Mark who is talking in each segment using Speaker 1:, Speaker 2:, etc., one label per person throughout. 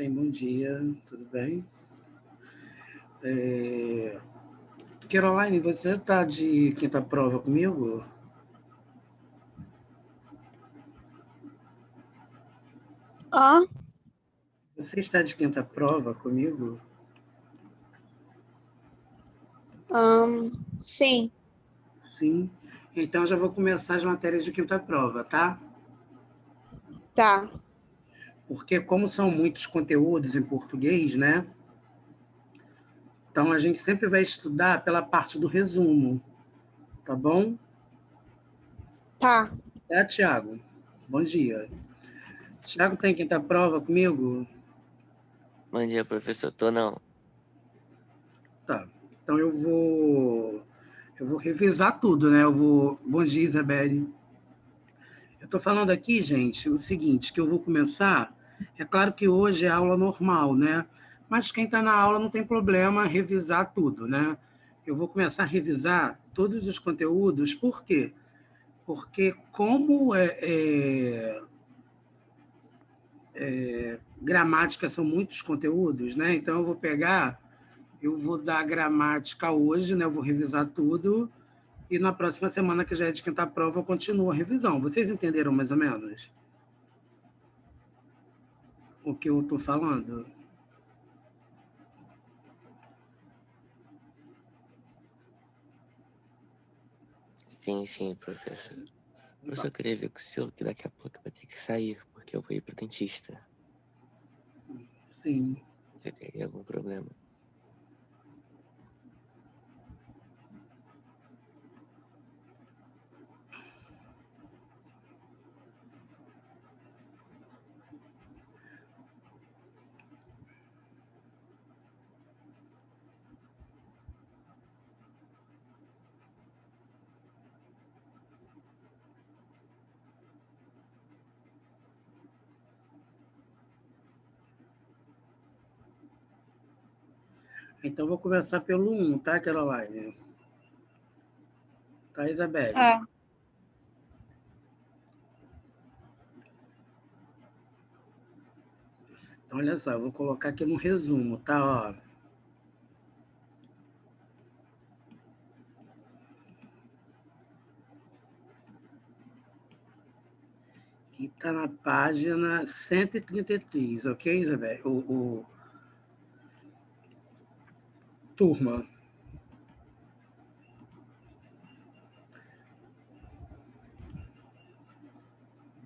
Speaker 1: Bem, bom dia, tudo bem? Caroline, você está de quinta prova comigo?
Speaker 2: Ó,
Speaker 1: Você está de quinta prova comigo?
Speaker 2: sim,
Speaker 1: Sim. Então, já vou começar as matérias de quinta prova, tá?
Speaker 2: tá,
Speaker 1: Porque como são muitos conteúdos em português, né? Então, a gente sempre vai estudar pela parte do resumo, tá bom?
Speaker 2: tá.
Speaker 1: É, Tiago? Bom dia. Tiago tem quinta prova comigo?
Speaker 3: Bom dia, professor. Tô não.
Speaker 1: Tá. Então, eu vou revisar tudo, né? Bom dia, Isabelle. Eu estou falando aqui, gente, o seguinte, que eu vou começar. É claro que hoje é aula normal, né? Mas quem está na aula não tem problema revisar tudo, né? Eu vou começar a revisar todos os conteúdos, por quê? Porque como gramática são muitos conteúdos, né? Então eu vou dar gramática hoje, né? Eu vou revisar tudo, e na próxima semana, que já é de quinta prova, eu continuo a revisão. Vocês entenderam mais ou menos o que eu estou falando?
Speaker 3: Sim, professor. Professor, eu queria ver com o senhor que daqui a pouco eu vou ter que sair, porque eu vou ir pro dentista.
Speaker 1: Sim.
Speaker 3: Você teria algum problema?
Speaker 1: Então, vou começar pelo 1, tá, Caroline? Tá, Isabelle?
Speaker 2: Tá.
Speaker 1: Então, olha só, eu vou colocar aqui no resumo, tá? Ó. Aqui tá na página 133, ok, Isabelle? Turma.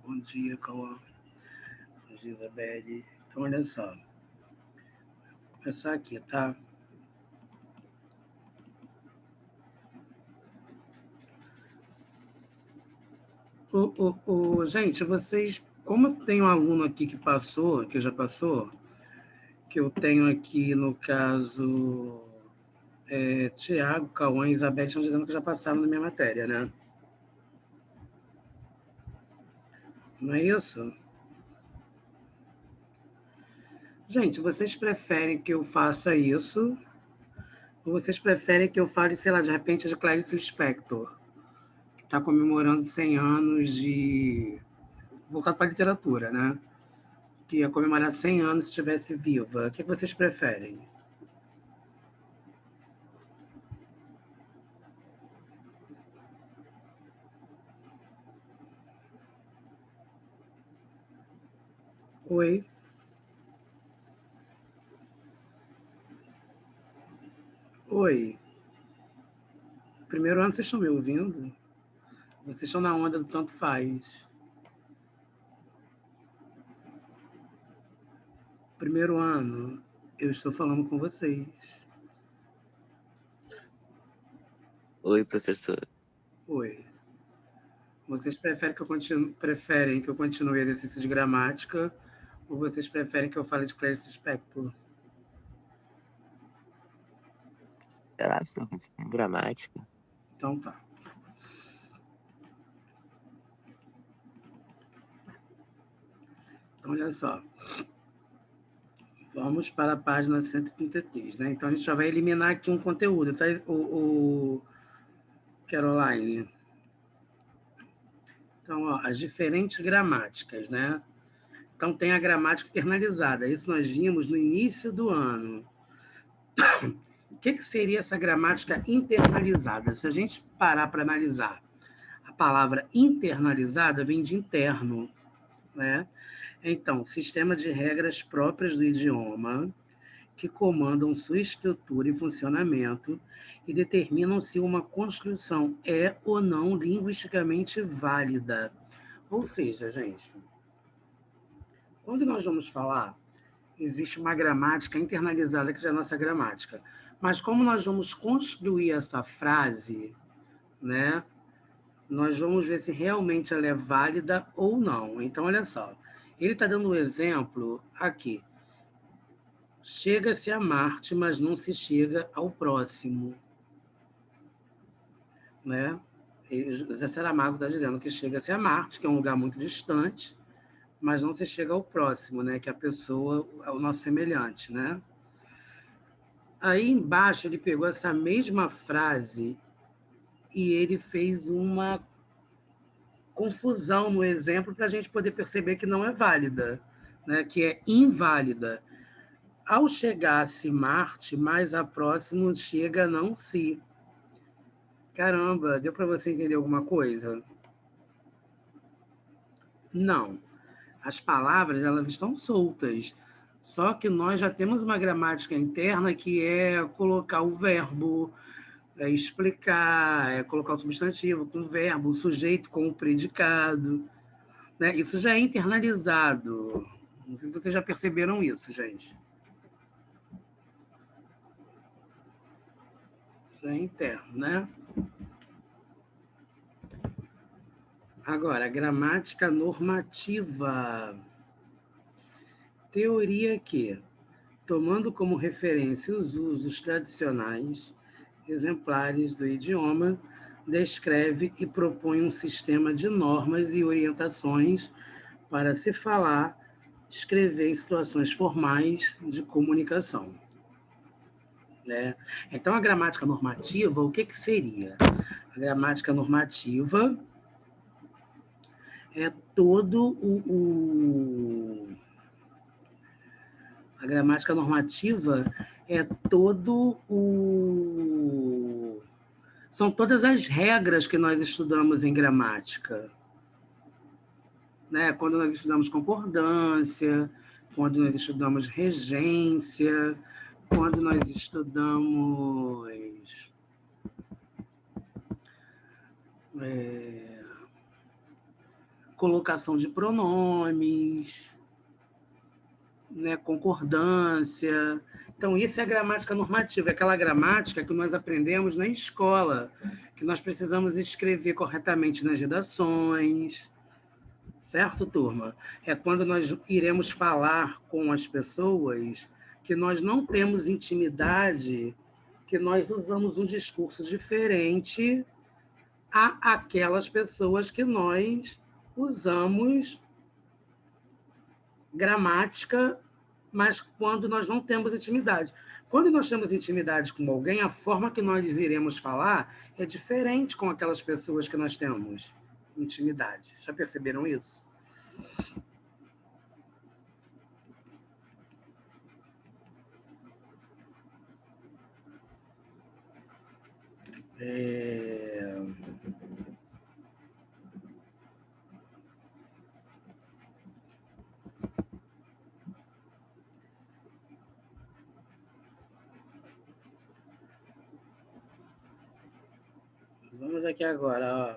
Speaker 1: Bom dia, Cauã. Bom dia, Isabelle. Então, olha só. Vou começar aqui, tá? Gente, vocês... Como tem um aluno aqui que passou, que já passou, que eu tenho aqui, no caso, Tiago, Cauã e Isabelle estão dizendo que já passaram na minha matéria, né? Não é isso? Gente, vocês preferem que eu faça isso? Ou vocês preferem que eu fale, sei lá, de repente, de Clarice Lispector, que está comemorando 100 anos de... Voltado para a literatura, né? Que ia comemorar 100 anos se estivesse viva. O que vocês preferem? Oi? Oi? Primeiro ano, vocês estão me ouvindo? Vocês estão na onda do tanto faz. Primeiro ano, eu estou falando com vocês.
Speaker 3: Oi, professor.
Speaker 1: Oi. Vocês preferem que eu continue exercício de gramática, ou vocês preferem que eu fale de Clarice Lispector?
Speaker 3: Será que gramática?
Speaker 1: Então tá. Então, olha só. Vamos para a página 133, né? Então, a gente já vai eliminar aqui um conteúdo, tá? O Caroline. Então, ó, as diferentes gramáticas, né? Então, tem a gramática internalizada. Isso nós vimos no início do ano. O que seria essa gramática internalizada? Se a gente parar para analisar, a palavra internalizada vem de interno, né? Então, sistema de regras próprias do idioma que comandam sua estrutura e funcionamento e determinam se uma construção é ou não linguisticamente válida. Ou seja, gente, quando nós vamos falar, existe uma gramática internalizada que já é a nossa gramática. Mas como nós vamos construir essa frase, né? Nós vamos ver se realmente ela é válida ou não. Então, olha só. Ele está dando um exemplo aqui. Chega-se a Marte, mas não se chega ao próximo. Né? E José Saramago está dizendo que chega-se a Marte, que é um lugar muito distante, mas não se chega ao próximo, né? Que a pessoa é o nosso semelhante. Né? Aí embaixo ele pegou essa mesma frase e ele fez uma confusão no exemplo para a gente poder perceber que não é válida, né? Que é inválida. Ao chegar-se Marte, mais a próximo chega não se. Caramba, deu para você entender alguma coisa? Não. As palavras elas estão soltas. Só que nós já temos uma gramática interna que é colocar o verbo, explicar, colocar o substantivo com o verbo, o sujeito com o predicado. Né? Isso já é internalizado. Não sei se vocês já perceberam isso, gente. Já é interno, né? Agora, gramática normativa. Teoria que, tomando como referência os usos tradicionais, exemplares do idioma, descreve e propõe um sistema de normas e orientações para se falar, escrever em situações formais de comunicação. Né? Então, a gramática normativa, o que seria? A gramática normativa é todo A gramática normativa é todo o... São todas as regras que nós estudamos em gramática. Né? Quando nós estudamos concordância, quando nós estudamos regência, quando nós estudamos colocação de pronomes, né, concordância. Então, isso é a gramática normativa, é aquela gramática que nós aprendemos na escola, que nós precisamos escrever corretamente nas redações. Certo, turma? É quando nós iremos falar com as pessoas que nós não temos intimidade, que nós usamos um discurso diferente a aquelas pessoas que nós usamos gramática, mas quando nós não temos intimidade. Quando nós temos intimidade com alguém, a forma que nós iremos falar é diferente com aquelas pessoas que nós temos intimidade. Já perceberam isso? Vamos aqui agora, ó.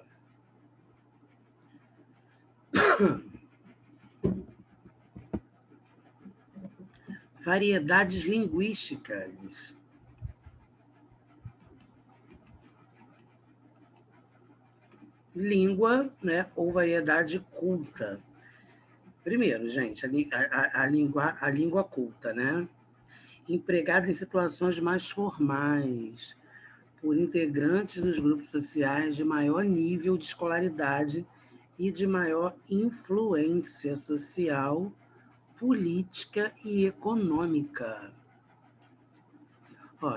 Speaker 1: Variedades linguísticas. Língua, né, ou variedade culta. Primeiro, gente, a língua culta, né? Empregada em situações mais formais, por integrantes dos grupos sociais de maior nível de escolaridade e de maior influência social, política e econômica.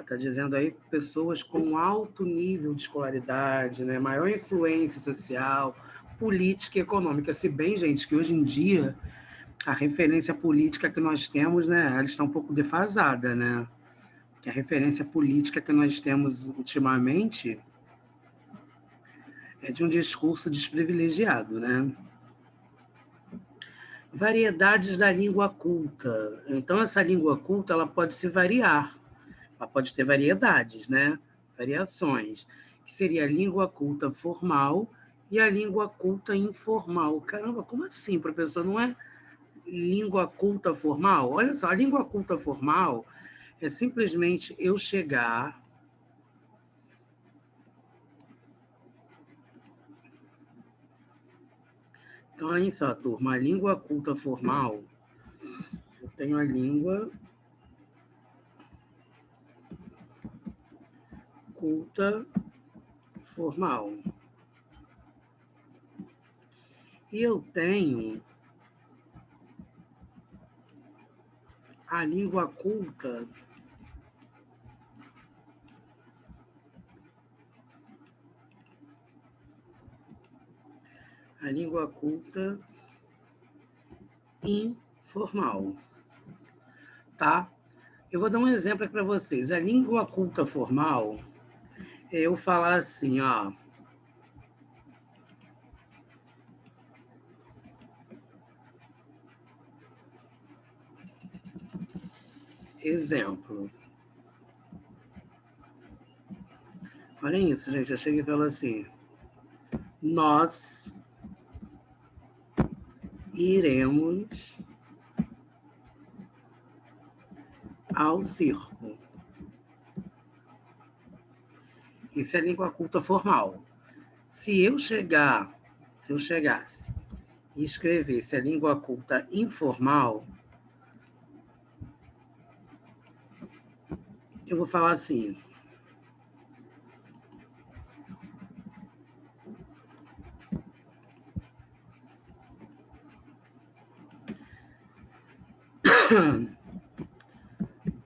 Speaker 1: Está dizendo aí pessoas com alto nível de escolaridade, né? Maior influência social, política e econômica. Se bem, gente, que hoje em dia, a referência política que nós temos, né, ela está um pouco defasada, né? Que a referência política que nós temos ultimamente é de um discurso desprivilegiado, né? Variedades da língua culta. Então, essa língua culta ela pode se variar, ela pode ter variedades, né? Variações, que seria a língua culta formal e a língua culta informal. Caramba, como assim, professor? Não é língua culta formal? Olha só, a língua culta formal é simplesmente eu chegar. Então, olha só, turma, a língua culta formal, eu tenho a língua culta formal. E eu tenho a língua culta informal, tá? Eu vou dar um exemplo aqui para vocês. A língua culta formal é eu falar assim, ó. Exemplo. Olha isso, gente. Eu chego e falo assim: nós iremos ao circo. Isso é língua culta formal. Se eu chegasse e escrevesse a língua culta informal, eu vou falar assim: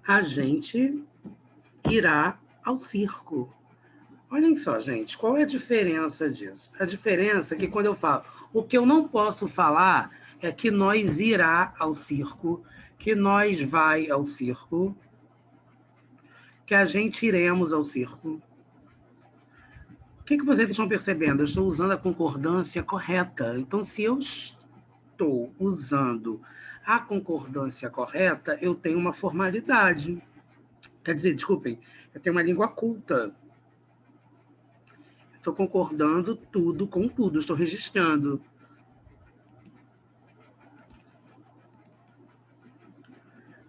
Speaker 1: a gente irá ao circo. Olhem só, gente, qual é a diferença disso? A diferença é que quando eu falo, o que eu não posso falar é que nós irá ao circo, que nós vai ao circo, que a gente iremos ao circo. O que vocês estão percebendo? Eu estou usando a concordância correta. Então, se eu estou usando a concordância correta, eu tenho uma formalidade. Quer dizer, desculpem, eu tenho uma língua culta. Estou concordando tudo com tudo, estou registrando.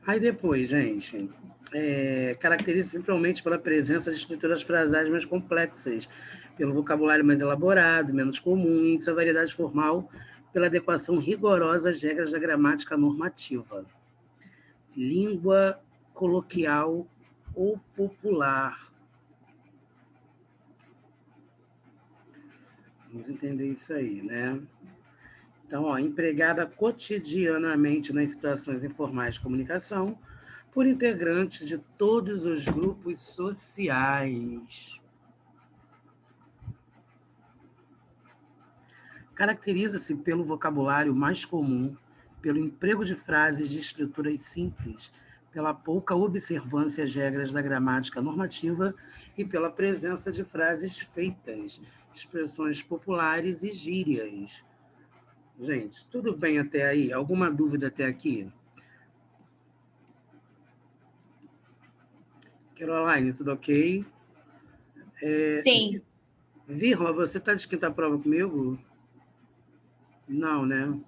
Speaker 1: Aí depois, gente, caracteriza simplesmente pela presença de estruturas frasais mais complexas, pelo vocabulário mais elaborado, menos comum, e sua variedade formal pela adequação rigorosa às regras da gramática normativa. Língua coloquial ou popular. Vamos entender isso aí, né? Então, ó, empregada cotidianamente nas situações informais de comunicação por integrantes de todos os grupos sociais. Caracteriza-se pelo vocabulário mais comum, pelo emprego de frases de estruturas simples, pela pouca observância às regras da gramática normativa e pela presença de frases feitas, expressões populares e gírias. Gente, tudo bem até aí? Alguma dúvida até aqui? Caroline, tudo ok?
Speaker 2: Sim.
Speaker 1: Vírgula, você está de quinta prova comigo? Não, né?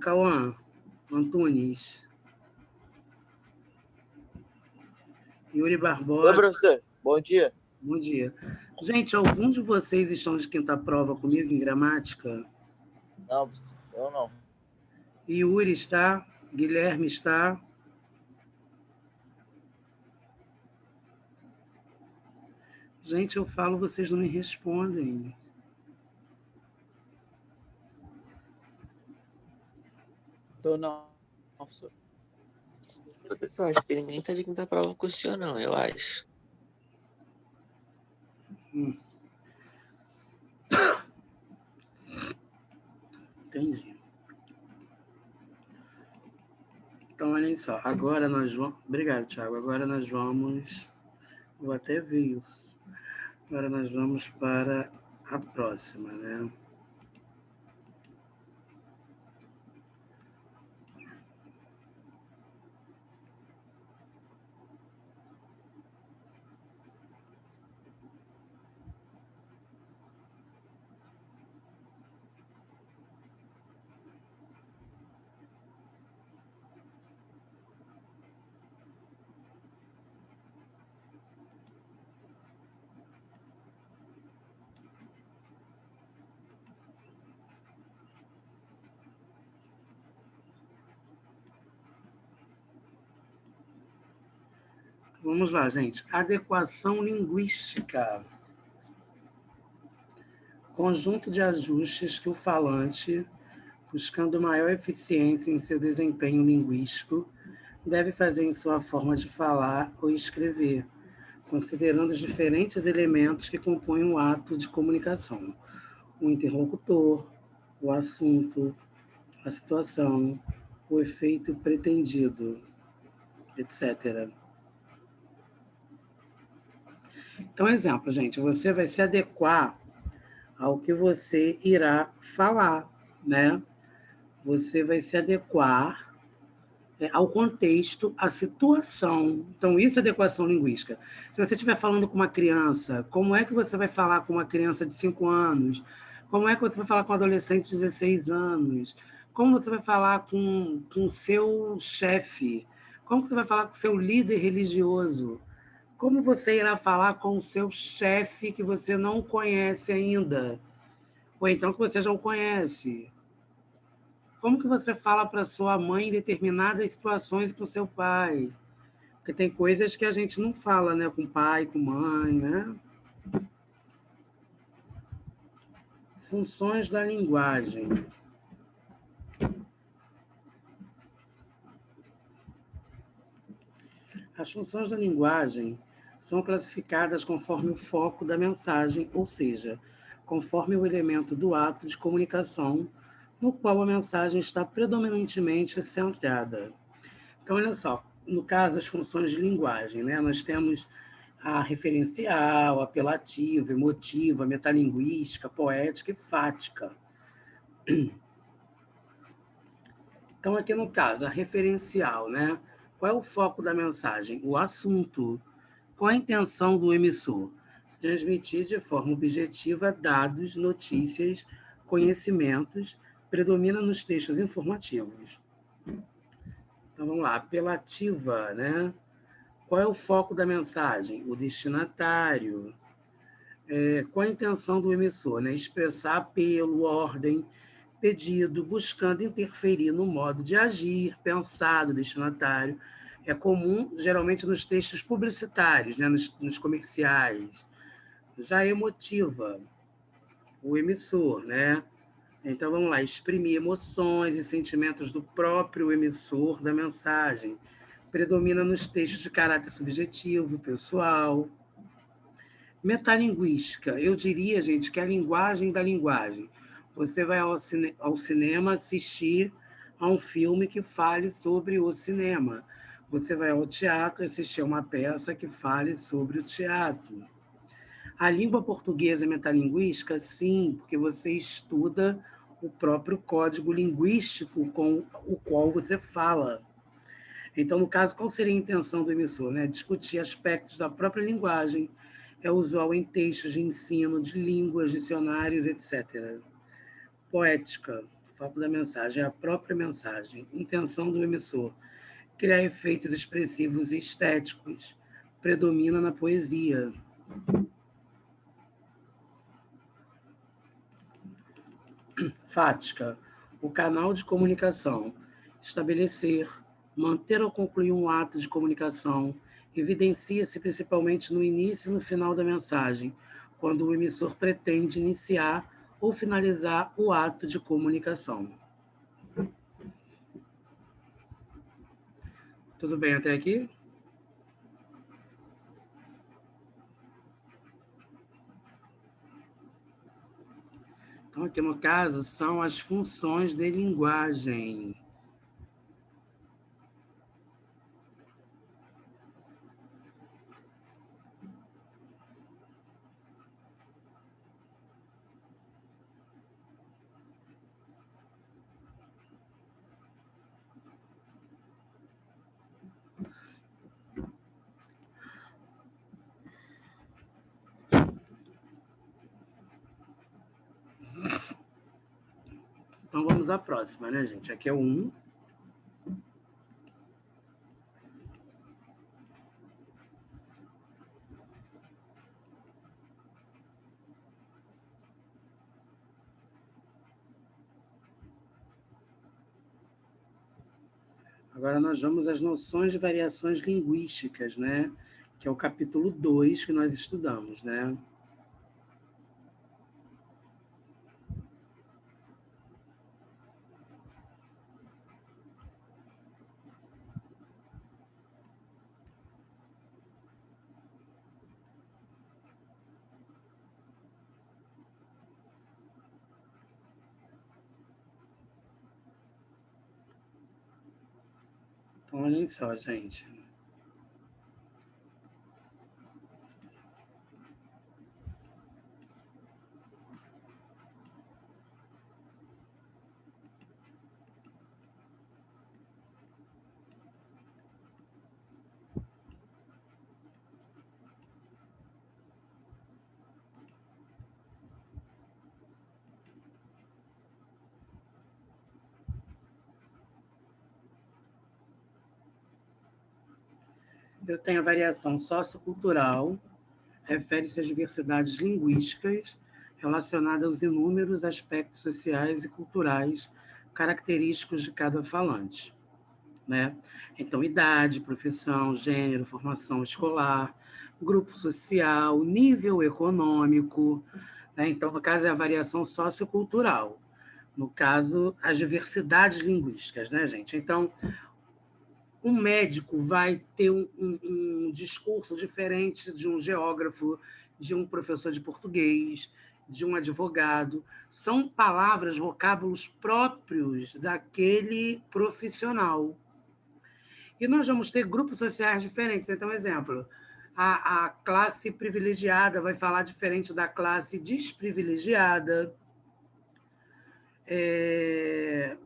Speaker 1: Cauã, Antunes, Yuri
Speaker 4: Oi,
Speaker 1: Barbosa,
Speaker 4: professor. Bom dia.
Speaker 1: bom dia. Gente, algum de vocês estão de quinta prova comigo em gramática?
Speaker 4: Não, professor, eu não.
Speaker 1: Yuri está? Guilherme está? Gente, eu falo, vocês não me respondem.
Speaker 4: Tô não, professor.
Speaker 3: Professor, acho que ninguém tá de quinta prova com o senhor, não, eu acho.
Speaker 1: Entendi. Então, olhem só, agora nós vamos... Obrigado, Thiago. Agora nós vamos... Vou até ver isso. Agora nós vamos para a próxima, né? Vamos lá, gente. Adequação linguística. Conjunto de ajustes que o falante, buscando maior eficiência em seu desempenho linguístico, deve fazer em sua forma de falar ou escrever, considerando os diferentes elementos que compõem o ato de comunicação: o interlocutor, o assunto, a situação, o efeito pretendido, etc. Então, exemplo, gente, você vai se adequar ao que você irá falar, né? Você vai se adequar ao contexto, à situação. Então, isso é adequação linguística. Se você estiver falando com uma criança, como é que você vai falar com uma criança de 5 anos? Como é que você vai falar com um adolescente de 16 anos? Como você vai falar com o seu chefe? Como você vai falar com o seu líder religioso? Como você irá falar com o seu chefe que você não conhece ainda? Ou então que você já o conhece? Como que você fala para sua mãe em determinadas situações e com seu pai? Porque tem coisas que a gente não fala, né? Com pai, com mãe, né? Funções da linguagem. As funções da linguagem são classificadas conforme o foco da mensagem, ou seja, conforme o elemento do ato de comunicação no qual a mensagem está predominantemente centrada. Então, olha só, no caso, as funções de linguagem, né? Nós temos a referencial, apelativa, emotiva, metalinguística, poética e fática. Então, aqui no caso, a referencial, né? Qual é o foco da mensagem? O assunto. Qual a intenção do emissor? Transmitir de forma objetiva dados, notícias, conhecimentos, predomina nos textos informativos. Então, vamos lá. Apelativa, né? Qual é o foco da mensagem? O destinatário. Qual a intenção do emissor? Né? Expressar apelo, ordem, pedido, buscando interferir no modo de agir, pensar do destinatário. É comum, geralmente, nos textos publicitários, né? nos comerciais. Já emotiva, o emissor, né? Então, vamos lá, exprimir emoções e sentimentos do próprio emissor da mensagem. Predomina nos textos de caráter subjetivo, pessoal. Metalinguística, eu diria, gente, que é a linguagem da linguagem. Você vai ao cinema assistir a um filme que fale sobre o cinema. Você vai ao teatro assistir a uma peça que fale sobre o teatro. A língua portuguesa é metalinguística? Sim, porque você estuda o próprio código linguístico com o qual você fala. Então, no caso, qual seria a intenção do emissor? Né? Discutir aspectos da própria linguagem, é usual em textos de ensino, de línguas, dicionários, etc. Poética, foco da mensagem, é a própria mensagem. Intenção do emissor, criar efeitos expressivos e estéticos, predomina na poesia. Fática, o canal de comunicação, estabelecer, manter ou concluir um ato de comunicação, evidencia-se principalmente no início e no final da mensagem, quando o emissor pretende iniciar ou finalizar o ato de comunicação. Tudo bem até aqui? Então, aqui no caso, são as funções de linguagem. Então, vamos à próxima, né, gente? Aqui é o 1. Agora nós vamos às noções de variações linguísticas, né? Que é o capítulo 2 que nós estudamos, né? Então, olhem só, gente. Eu tenho a variação sociocultural, refere-se às diversidades linguísticas relacionadas aos inúmeros aspectos sociais e culturais característicos de cada falante, né? Então, idade, profissão, gênero, formação escolar, grupo social, nível econômico, né? Então, no caso, é a variação sociocultural. No caso, as diversidades linguísticas, né, gente? Então, um médico vai ter um discurso diferente de um geógrafo, de um professor de português, de um advogado. São palavras, vocábulos próprios daquele profissional. E nós vamos ter grupos sociais diferentes. Então, exemplo, a classe privilegiada vai falar diferente da classe desprivilegiada.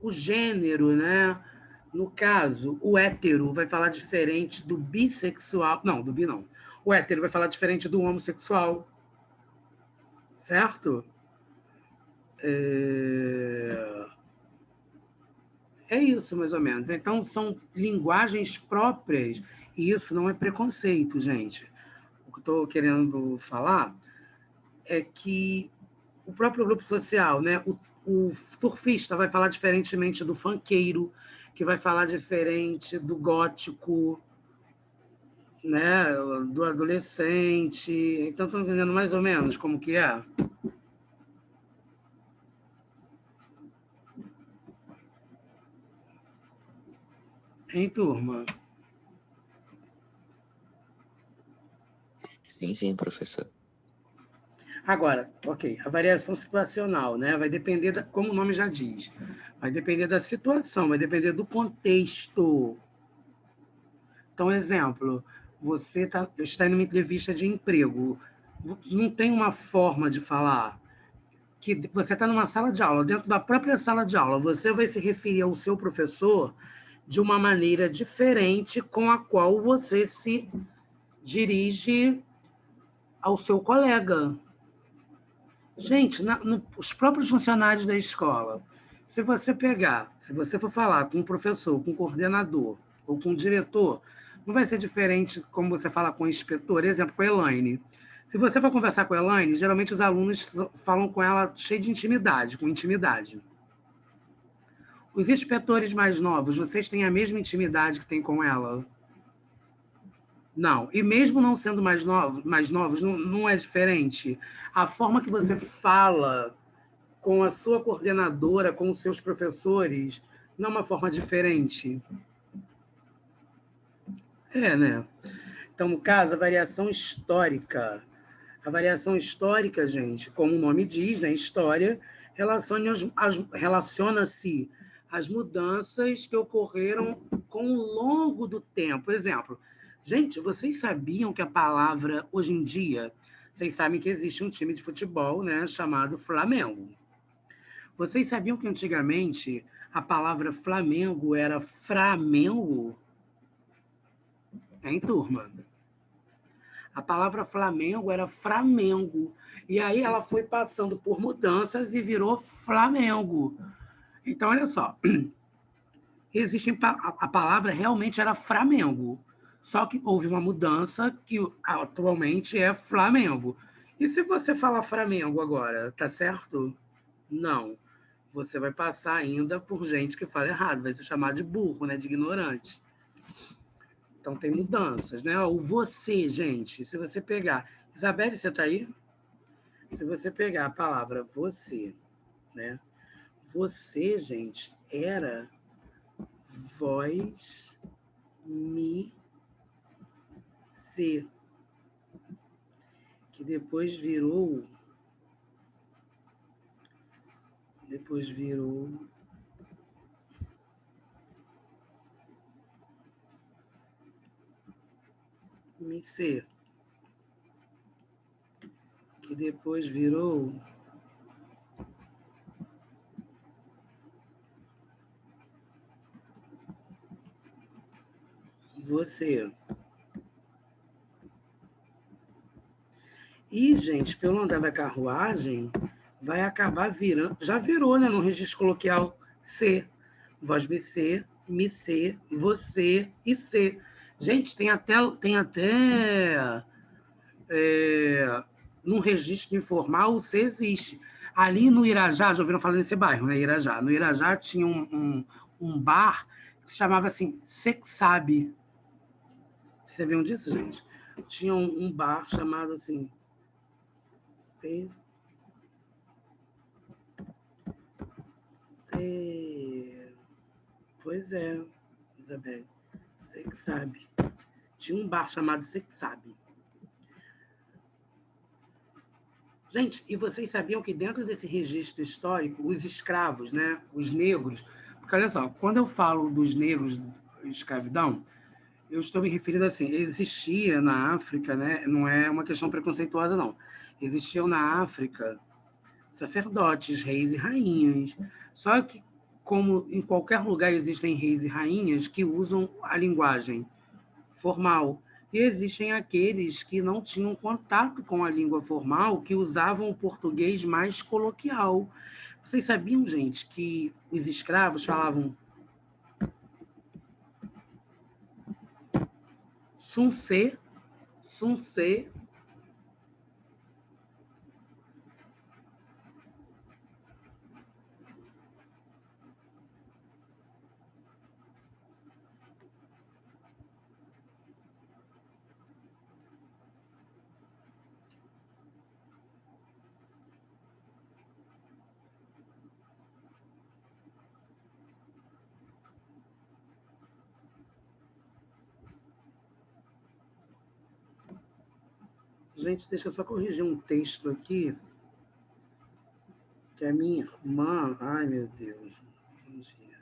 Speaker 1: O gênero, né? No caso, o hétero vai falar diferente do bissexual. Não, do bi não. O hétero vai falar diferente do homossexual. Certo? É isso, mais ou menos. Então, são linguagens próprias, e isso não é preconceito, gente. O que eu estou querendo falar é que o próprio grupo social, né? O surfista vai falar diferentemente do funkeiro, que vai falar diferente do gótico, né? Do adolescente. Então, estão entendendo mais ou menos como que é? Hein, turma?
Speaker 3: Sim, professor.
Speaker 1: Agora, ok, a variação situacional, né? Vai depender, como o nome já diz, vai depender da situação, vai depender do contexto. Então, exemplo, você está em uma entrevista de emprego, não tem uma forma de falar que você está numa sala de aula, dentro da própria sala de aula, você vai se referir ao seu professor de uma maneira diferente com a qual você se dirige ao seu colega. Gente, os próprios funcionários da escola, se você for falar com um professor, com um coordenador ou com um diretor, não vai ser diferente como você fala com o inspetor, exemplo, com a Elaine. Se você for conversar com a Elaine, geralmente os alunos falam com ela cheio de intimidade, com intimidade. Os inspetores mais novos, vocês têm a mesma intimidade que tem com ela? Não. E mesmo não sendo mais novos não é diferente. A forma que você fala com a sua coordenadora, com os seus professores, não é uma forma diferente? Né? Então, no caso, a variação histórica. A variação histórica, gente, como o nome diz, né, história, relaciona-se às mudanças que ocorreram com o longo do tempo. Exemplo, gente, vocês sabiam que a palavra, hoje em dia, vocês sabem que existe um time de futebol, né, chamado Flamengo. Vocês sabiam que antigamente a palavra Flamengo era Framengo? Hein, turma? A palavra Flamengo era Framengo. E aí ela foi passando por mudanças e virou Flamengo. Então, olha só. A palavra realmente era Flamengo. Só que houve uma mudança que atualmente é Flamengo. E se você falar Flamengo agora, tá certo? Não. Você vai passar ainda por gente que fala errado, vai ser chamado de burro, né? De ignorante. Então tem mudanças, né? O você, gente, se você pegar... Isabelle, você está aí? Se você pegar a palavra você, né? Você, gente, era voz, mi, se, que depois virou mi, se, que depois virou você. E, gente, pelo andar da carruagem, vai acabar virando... Já virou, né? No registro coloquial, C. Voz BC, mi, C, você e C. Gente, tem até no registro informal, o C existe. Ali no Irajá, já ouviram falar nesse bairro, né? Irajá. No Irajá tinha um bar que se chamava assim, Sexabe. Vocês sabiam disso, gente? Tinha um bar chamado assim... Pois é, Isabelle. Você que sabe. Tinha um bar chamado Você que Sabe. Gente, e vocês sabiam que dentro desse registro histórico, os escravos, né, os negros... Porque, olha só, quando eu falo dos negros, escravidão, eu estou me referindo assim, existia na África, né, não é uma questão preconceituosa, não. Existiam na África sacerdotes, reis e rainhas. Só que, como em qualquer lugar existem reis e rainhas que usam a linguagem formal, e existem aqueles que não tinham contato com a língua formal, que usavam o português mais coloquial. Vocês sabiam, gente, que os escravos falavam suncê, suncê, Gente, deixa eu só corrigir um texto aqui, que a minha irmã... Ai, meu Deus. Bom dia.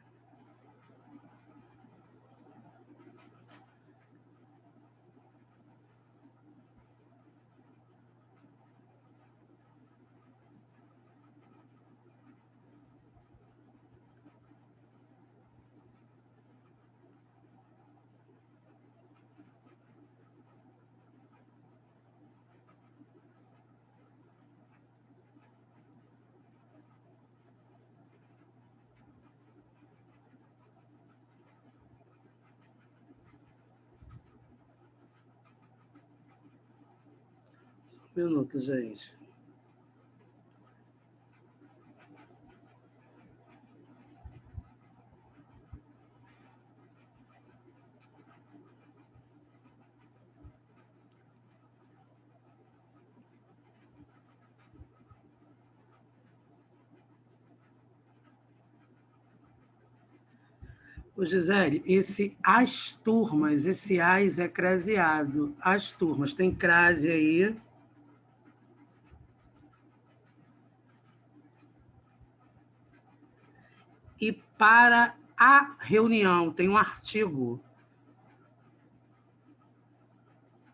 Speaker 1: Só um minuto, gente. Ô, Gisele, esse as turmas, esse as é craseado. As turmas, tem crase aí? E para a reunião, tem um artigo.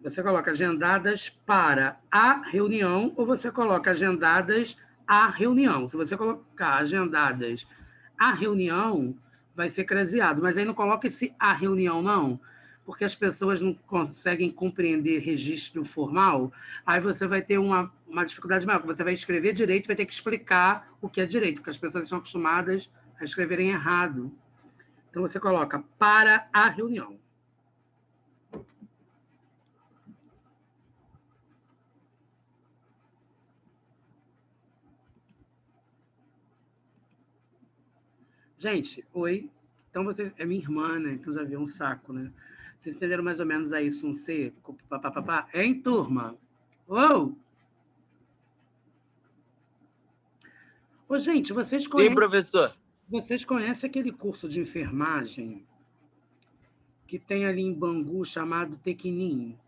Speaker 1: Você coloca agendadas para a reunião ou você coloca agendadas à reunião. Se você colocar agendadas à reunião, vai ser craseado. Mas aí não coloca esse à reunião, não, porque as pessoas não conseguem compreender registro formal, aí você vai ter uma dificuldade maior. Você vai escrever direito, vai ter que explicar o que é direito, porque as pessoas estão acostumadas a a escreverem errado. Então, você coloca para a reunião. Gente, oi. Então, vocês... É minha irmã, né? Então, já viu um saco, né? Vocês entenderam mais ou menos aí, isso, um C? Papapá? Hein, turma? Ô! Ô, gente, vocês conhecem...
Speaker 4: Sim, professor.
Speaker 1: Vocês conhecem aquele curso de enfermagem que tem ali em Bangu, chamado Tequinim?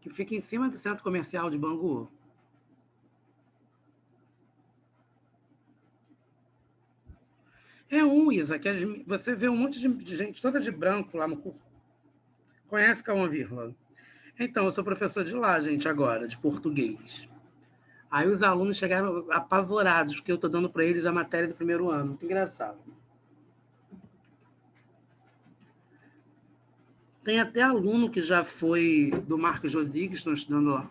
Speaker 1: Que fica em cima do centro comercial de Bangu? É um, Isa, que você vê um monte de gente toda de branco lá no curso. Conhece Calma Vírgula? Então, eu sou professor de lá, gente, agora, de português. Aí os alunos chegaram apavorados, porque eu estou dando para eles a matéria do primeiro ano. Muito engraçado. Tem até aluno que já foi do Marcos Rodrigues, estão estudando lá.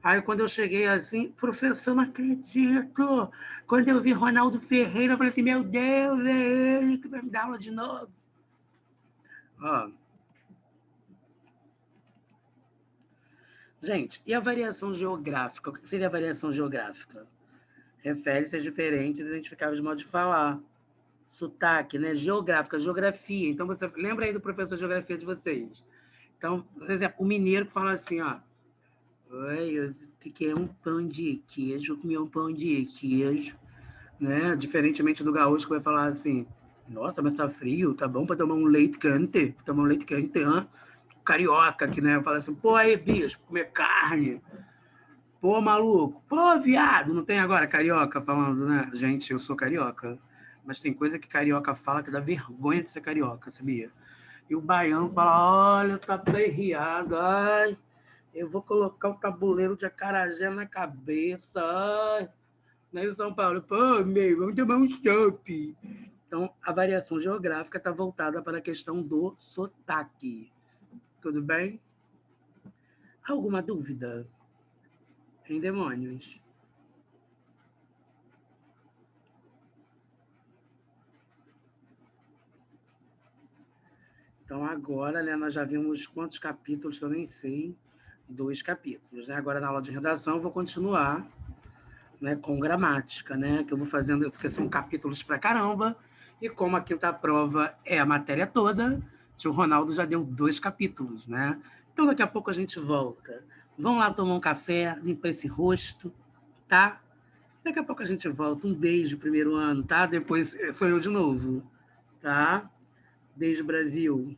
Speaker 1: Aí, quando eu cheguei assim, professor, não acredito. Quando eu vi Ronaldo Ferreira, eu falei assim, meu Deus, é ele que vai me dar aula de novo. Ó. Gente, e a variação geográfica? O que seria a variação geográfica? Refere-se a diferentes identificáveis de modo de falar. Sotaque, né? Geográfica, geografia. Então, você lembra aí do professor de geografia de vocês? Então, por exemplo, o mineiro que fala assim, ó, oi, eu quero um pão de queijo, comi um pão de queijo, né? Diferentemente do gaúcho que vai falar assim, nossa, mas tá frio, tá bom para tomar um leite quente? Tomar um leite quente, hã? Carioca, que, né? Fala assim, pô, aí, bicho, comer carne. Pô, maluco. Pô, viado. Não tem agora carioca falando, né? Gente, eu sou carioca. Mas tem coisa que carioca fala que dá vergonha de ser carioca, sabia? E o baiano fala, olha, tá aperreado, ai, eu vou colocar o tabuleiro de acarajé na cabeça, ai. Aí o São Paulo, pô, meu, vamos tomar um chopp. Então, a variação geográfica está voltada para a questão do sotaque. Tudo bem? Alguma dúvida? Em demônios? Então, agora, né, nós já vimos quantos capítulos, que eu nem sei, 2 capítulos. Né? Agora, na aula de redação, eu vou continuar, né, com gramática, né, que eu vou fazendo, porque são capítulos pra caramba, e como a quinta prova é a matéria toda, o tio Ronaldo já deu 2 capítulos, né? Então, daqui a pouco a gente volta. Vamos lá tomar um café, limpar esse rosto, tá? Daqui a pouco a gente volta. Um beijo, primeiro ano, tá? Depois sou eu de novo, tá? Beijo, Brasil.